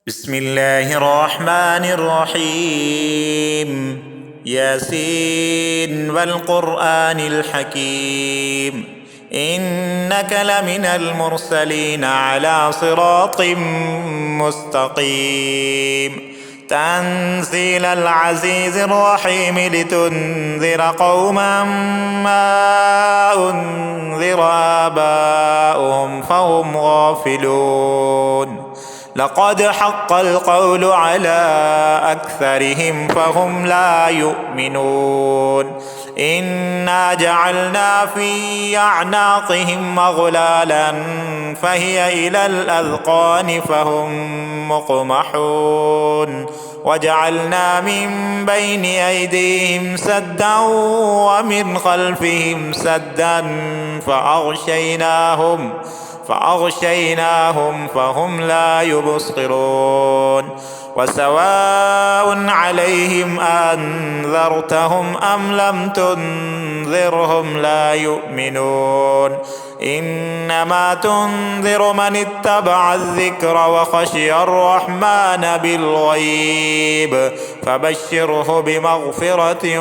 بسم الله الرحمن الرحيم. ياسين والقرآن الحكيم، إنك لمن المرسلين على صراط مستقيم. تنزيل العزيز الرحيم لتنذر قوما ما أنذر آباؤهم فهم غافلون. لقد حق القول على أكثرهم فهم لا يؤمنون. إنا جعلنا في أعناقهم أغلالا فهي إلى الأذقان فهم مقمحون. وجعلنا من بين أيديهم سدا ومن خلفهم سدا فأغشيناهم فهم لا يبصرون. وسواء عليهم أنذرتهم أم لم تنذرهم لا يؤمنون. إنما تنذر من اتبع الذكر وخشي الرحمن بالغيب فبشره بمغفرة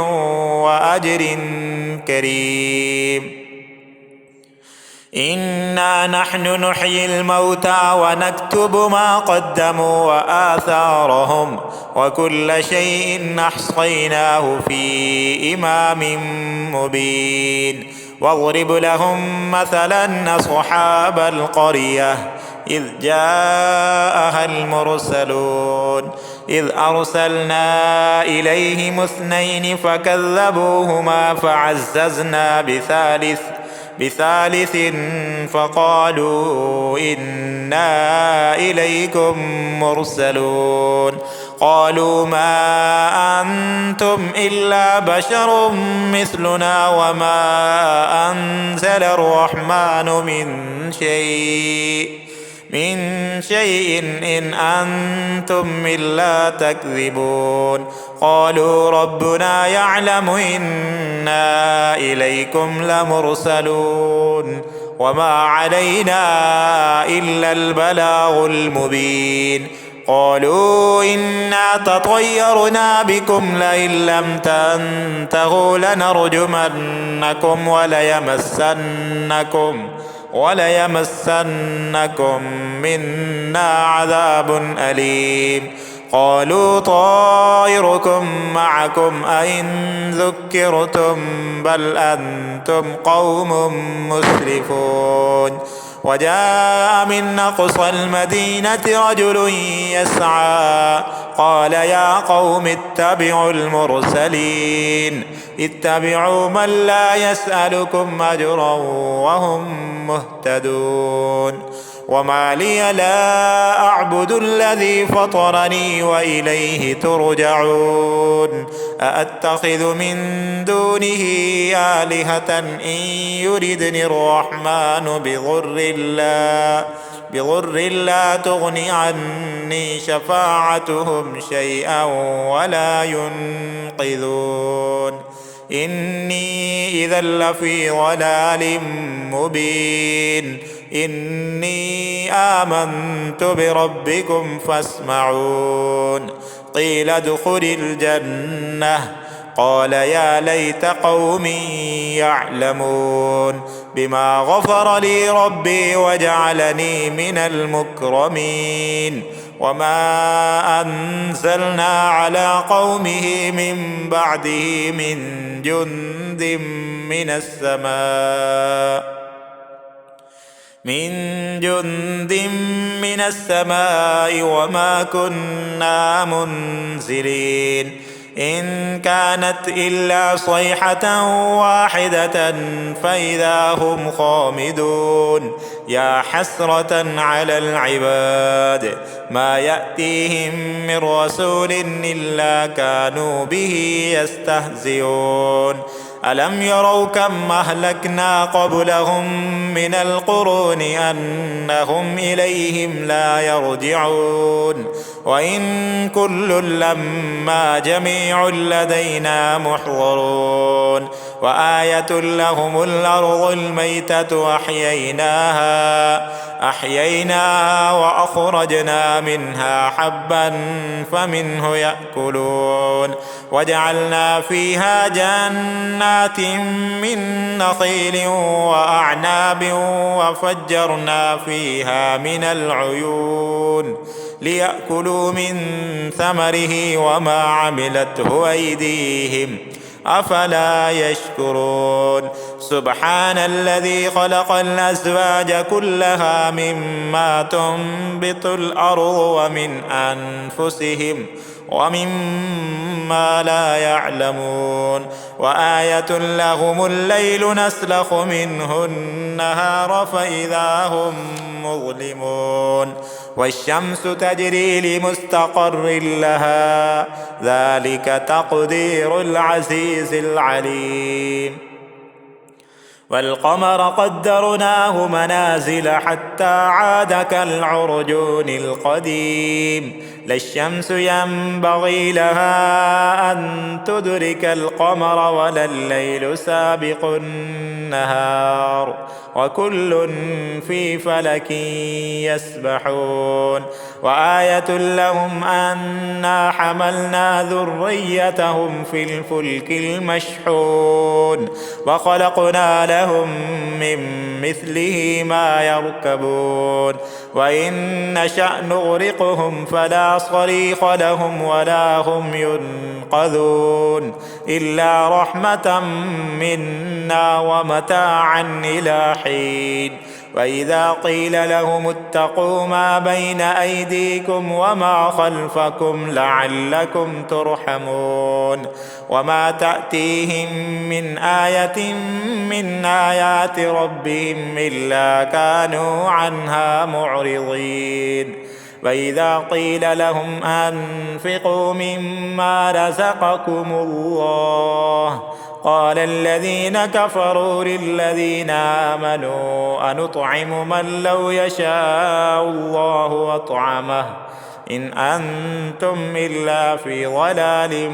وأجر كريم. إنا نحن نحيي الموتى ونكتب ما قدموا وآثارهم وكل شيء أحصيناه في إمام مبين. واضرب لهم مثلا أصحاب القرية إذ جاءها المرسلون إذ أرسلنا إليهم 2 فكذبوهما فعززنا بثالث فقالوا إنا إليكم مرسلون. قالوا ما أنتم إلا بشر مثلنا وما أنزل الرحمن من شيء إن أنتم إلا تكذبون. قالوا ربنا يعلم إنا إليكم لمرسلون وما علينا إلا البلاغ المبين. قالوا إنا تطيرنا بكم لئن لم تنتهوا لنرجمنكم وليمسنكم منا عذاب أليم. قالوا طائركم معكم أئن ذكرتم بل أنتم قوم مسرفون. وجاء من أقصى المدينة رجل يسعى قال يا قوم اتبعوا المرسلين اتبعوا من لا يسألكم أجرا وهم مهتدون. وما لي لا أعبد الذي فطرني وإليه ترجعون. أأتخذ من دونه آلهة إن يردني الرحمن بضر لا تغني عني شفاعتهم شيئا ولا ينقذون. إني إذا لفي ضلال مبين. إني آمنت بربكم فاسمعون. قيل ادخل الجنة قال يا ليت قومي يعلمون بما غفر لي ربي وجعلني من المكرمين. وما أنزلنا على قومه من بعده من جند من السماء وما كنا منزلين. إن كانت إلا صيحة واحدة فإذا هم خامدون. يا حسرة على العباد ما يأتيهم من رسول إلا كانوا به يستهزئون. ألم يروا كم أهلكنا قبلهم من القرون أنهم إليهم لا يرجعون. وإن كل لما جميع لدينا محضرون. وآية لهم الأرض الميتة أحييناها أحييناها وأخرجنا منها حبا فمنه يأكلون وجعلنا فيها جنات من نخيل وأعناب وفجرنا فيها من العيون ليأكلوا من ثمره وما عملته أيديهم أفلا يشكرون سبحان الذي خلق الأزواج كلها مما تنبت الأرض ومن أنفسهم ومما لا يعلمون وآية لهم الليل نسلخ منه النهار فإذا هم مظلمون والشمس تجري لمستقر لها ذلك تقدير العزيز العليم والقمر قدرناه منازل حتى عاد كالعرجون القديم لا الشمس ينبغي لها أن تدرك القمر ولا الليل سابق النهار وكل في فلك يسبحون وآية لهم أنا حملنا ذريتهم في الفلك المشحون وخلقنا لهم من مثله ما يركبون وإن نشأ نغرقهم فلا صريخ لهم ولا هم ينقذون إلا رحمة منا ومتاعا إلى حين وإذا قيل لهم اتقوا ما بين أيديكم وما خلفكم لعلكم ترحمون وما تأتيهم من آية من آيات ربهم إلا كانوا عنها معرضين وإذا قيل لهم أنفقوا مما رزقكم الله قال الذين كفروا للذين آمنوا أنطعم من لو يشاء الله أطعمه إن أنتم إلا في ضلال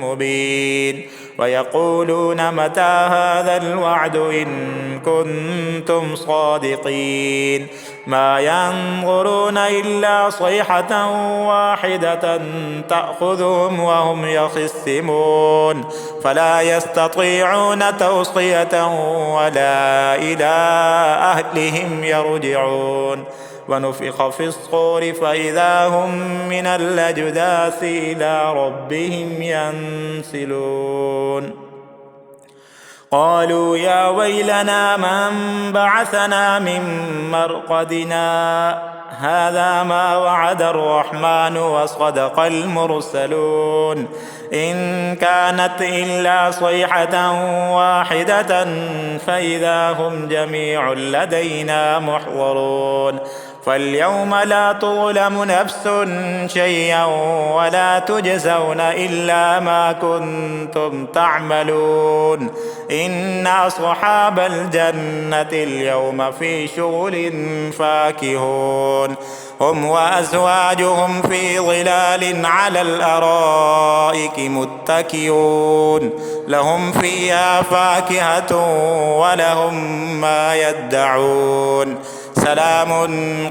مبين ويقولون متى هذا الوعد إن كنتم صادقين ما ينظرون إلا صيحة واحدة تأخذهم وهم يخصمون فلا يستطيعون توصية ولا إلى أهلهم يرجعون ونفخ في الصور فإذا هم من الأجداث إلى ربهم ينسلون قالوا يا ويلنا من بعثنا من مرقدنا هذا ما وعد الرحمن وصدق المرسلون إن كانت إلا صيحة واحدة فإذا هم جميع لدينا محضرون فاليوم لا تظلم نفس شيئا ولا تجزون إلا ما كنتم تعملون إن أصحاب الجنة اليوم في شغل فاكهون هم وأزواجهم في ظلال على الأرائك متكئون لهم فيها فاكهة ولهم ما يدعون سلام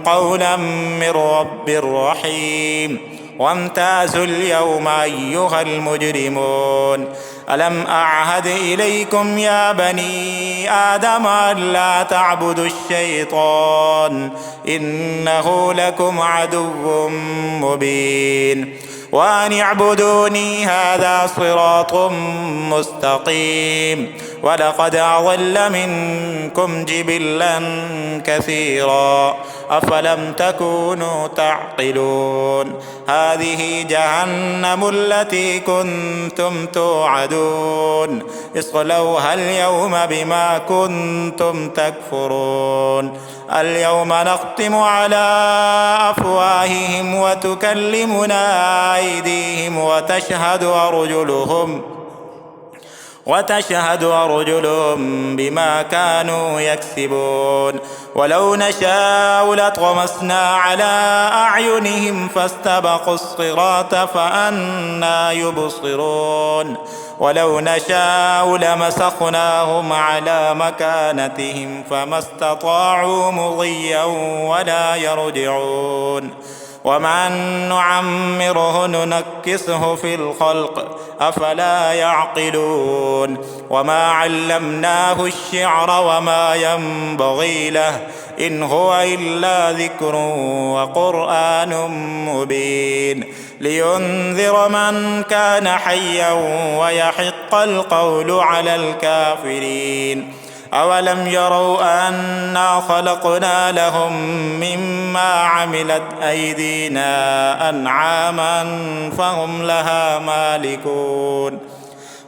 قولا من رب رحيم وامتازوا اليوم أيها المجرمون ألم أعهد إليكم يا بني آدم ألا تعبدوا الشيطان إنه لكم عدو مبين وأن اعبدوني هذا صراط مستقيم ولقد أضل منكم جبلا كثيرا أفلم تكونوا تعقلون هذه جهنم التي كنتم توعدون اصلوها اليوم بما كنتم تكفرون اليوم نختم على أفواههم وتكلمنا أيديهم وتشهد أرجلهم بما كانوا يكسبون ولو نشاء لطمسنا على أعينهم فاستبقوا الصراط فأنى يبصرون ولو نشاء لمسخناهم على مكانتهم فما استطاعوا مضيا ولا يرجعون ومن نعمره ننكسه في الخلق أفلا يعقلون وما علمناه الشعر وما ينبغي له إن هو إلا ذكر وقرآن مبين لينذر من كان حيا ويحق القول على الكافرين أولم يروا أنا خلقنا لهم مما عملت أيدينا أنعاما فهم لها مالكون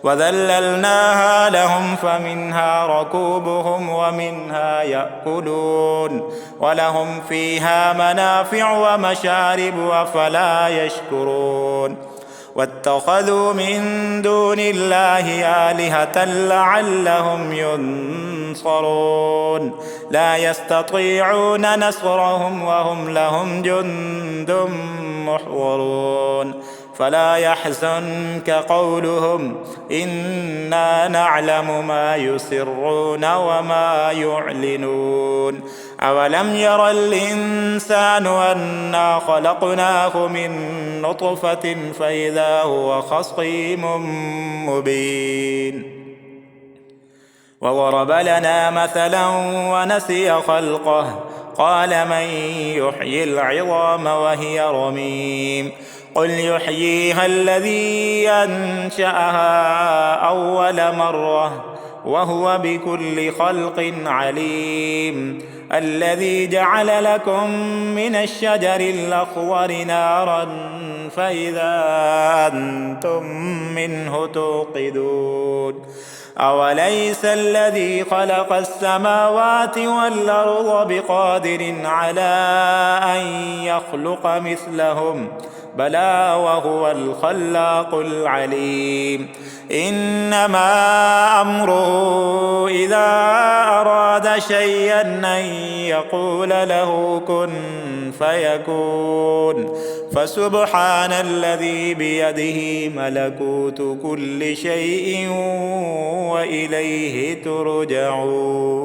وذللناها لهم فمنها ركوبهم ومنها يأكلون ولهم فيها منافع ومشارب أفلا يشكرون واتخذوا من دون الله آلهة لعلهم ينصرون لا يستطيعون نصرهم وهم لهم جند محضرون فلا يحزنك قولهم إنا نعلم ما يسرون وما يعلنون أولم ير الإنسان أنا خلقناه من نطفة فإذا هو خصيم مبين وضرب لنا مثلا ونسي خلقه قال من يحيي العظام وهي رميم قل يحييها الذي أنشأها أول مرة وهو بكل خلق عليم الذي جعل لكم من الشجر الأخضر نارا فإذا أنتم منه توقدون أوليس الذي خلق السماوات والأرض بقادر على أن يخلق مثلهم بلى وهو الخلاق العليم إنما أمره إذا أراد شيئا أن يقول له كن فيكون فسبحان الذي بيده ملكوت كل شيء وإليه ترجعون.